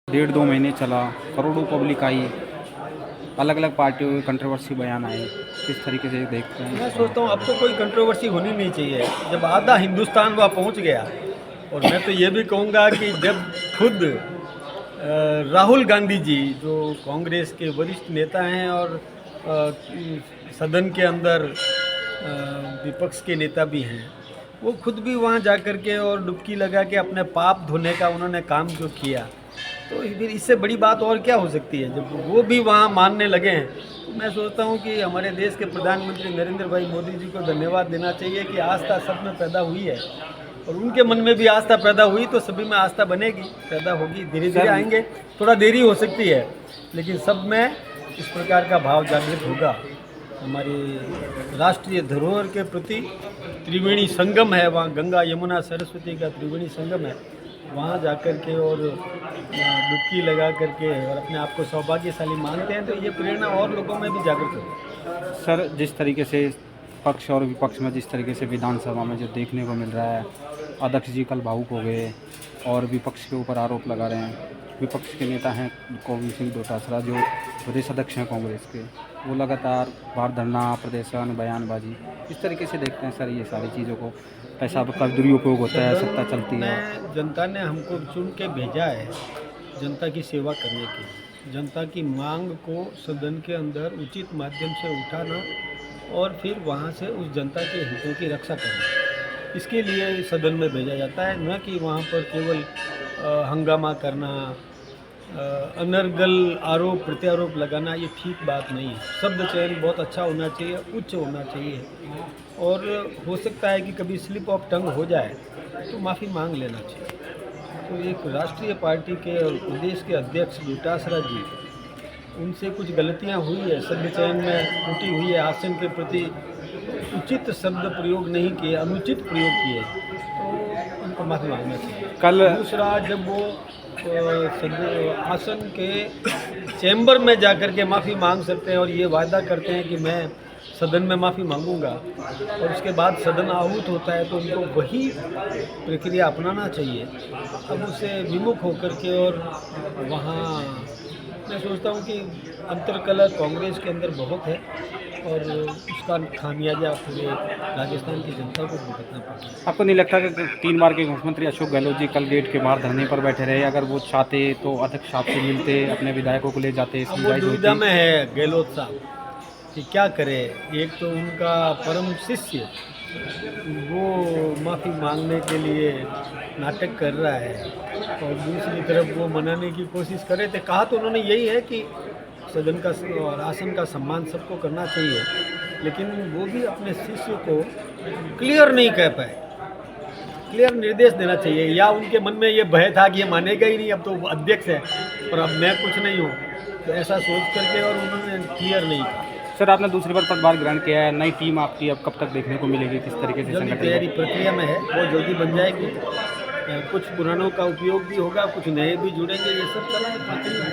डेढ़ 2 महीने चला, करोड़ों पब्लिक आई, अलग अलग पार्टियों के कंट्रोवर्सी बयान आए। किस तरीके से देखते हैं? मैं सोचता हूँ अब तो कोई कंट्रोवर्सी होनी नहीं चाहिए। जब आधा हिंदुस्तान वहाँ पहुँच गया, और मैं तो ये भी कहूँगा कि जब खुद राहुल गांधी जी, जो कांग्रेस के वरिष्ठ नेता हैं और सदन के अंदर विपक्ष के नेता भी हैं, वो खुद भी वहाँ जा कर के और डुबकी लगा के अपने पाप धोने का उन्होंने काम जो किया, तो फिर इससे बड़ी बात और क्या हो सकती है। जब वो भी वहाँ मानने लगे हैं, तो मैं सोचता हूँ कि हमारे देश के प्रधानमंत्री नरेंद्र भाई मोदी जी को धन्यवाद देना चाहिए कि आस्था सब में पैदा हुई है, और उनके मन में भी आस्था पैदा हुई तो सभी में आस्था बनेगी, पैदा होगी, धीरे धीरे आएंगे। थोड़ा देरी हो सकती है, लेकिन सब में इस प्रकार का भाव जागृत होगा। हमारी राष्ट्रीय धरोहर के प्रति त्रिवेणी संगम है, वहाँ गंगा यमुना सरस्वती का त्रिवेणी संगम है, वहाँ जाकर के और डुबकी लगा करके और अपने आप को सौभाग्यशाली मानते हैं, तो ये प्रेरणा और लोगों में भी जागृत होगी। सर, जिस तरीके से पक्ष और विपक्ष में जिस तरीके से विधानसभा में जो देखने को मिल रहा है, अध्यक्ष जी कल भावुक हो गए और विपक्ष के ऊपर आरोप लगा रहे हैं। विपक्ष के नेता हैं गोविंद सिंह डोटासरा, जो प्रदेश अध्यक्ष हैं कांग्रेस के, वो लगातार बाहर धरना प्रदर्शन बयानबाजी, इस तरीके से देखते हैं सर ये सारी चीज़ों को? पैसा का दुरुपयोग होता है, सत्ता चलती है। जनता ने हमको चुन के भेजा है जनता की सेवा करने की, जनता की मांग को सदन के अंदर उचित माध्यम से उठाना और फिर वहाँ से उस जनता के हितों की रक्षा करना, इसके लिए सदन में भेजा जाता है। न कि वहाँ पर केवल हंगामा करना, अनर्गल आरोप प्रत्यारोप लगाना, ये ठीक बात नहीं है। शब्द चयन बहुत अच्छा होना चाहिए, उच्च होना चाहिए, और हो सकता है कि कभी स्लिप ऑफ टंग हो जाए तो माफ़ी मांग लेना चाहिए। तो एक राष्ट्रीय पार्टी के और प्रदेश के अध्यक्ष डोटासरा जी, उनसे कुछ गलतियां हुई है, शब्द चयन में त्रुटि हुई है, आसन के प्रति उचित शब्द प्रयोग नहीं किए, अनुचित प्रयोग किए, तो उनको माफ़ी मांगना चाहिए। कल दूसरा, जब वो आसन के चैम्बर में जाकर के माफ़ी मांग सकते हैं और ये वादा करते हैं कि मैं सदन में माफ़ी मांगूंगा, और उसके बाद सदन आहूत होता है, तो उनको वही प्रक्रिया अपनाना चाहिए। अब उससे विमुख होकर के, और वहाँ मैं सोचता हूँ कि अंतर्कलह कांग्रेस के अंदर बहुत है, और उसका खामियाजा पूरे राजस्थान की जनता को भुगतना पड़ता है। आपको नहीं लगता कि 3 बार के मुख्यमंत्री अशोक गहलोत जी कल गेट के बाहर धरने पर बैठे रहे? अगर वो चाहते तो अध्यक्ष साहब से मिलते, अपने विधायकों को ले जाते, अब वो दुविधा में है गहलोत साहब कि क्या करे। एक तो उनका परम शिष्य वो माफ़ी मांगने के लिए नाटक कर रहा है, और दूसरी तरफ वो मनाने की कोशिश करे थे। कहा तो उन्होंने यही है कि सदन का और आसन का सम्मान सबको करना चाहिए, लेकिन वो भी अपने शिष्य को क्लियर नहीं कह पाए, क्लियर निर्देश देना चाहिए। या उनके मन में ये भय था कि ये मानेगा ही नहीं, अब तो अध्यक्ष है और अब मैं कुछ नहीं हूँ, तो ऐसा सोच करके और उन्होंने क्लियर नहीं कहा। सर, आपने दूसरी बार पदभार ग्रहण किया है, नई टीम आपकी अब कब तक देखने को मिलेगी? किस तरीके से जल्दी तैयारी प्रक्रिया में है, वो जल्दी बन जाएगी। कुछ पुरानों का उपयोग भी होगा, कुछ नए भी जुड़ेंगे, ये सब चला है प्रक्रिया।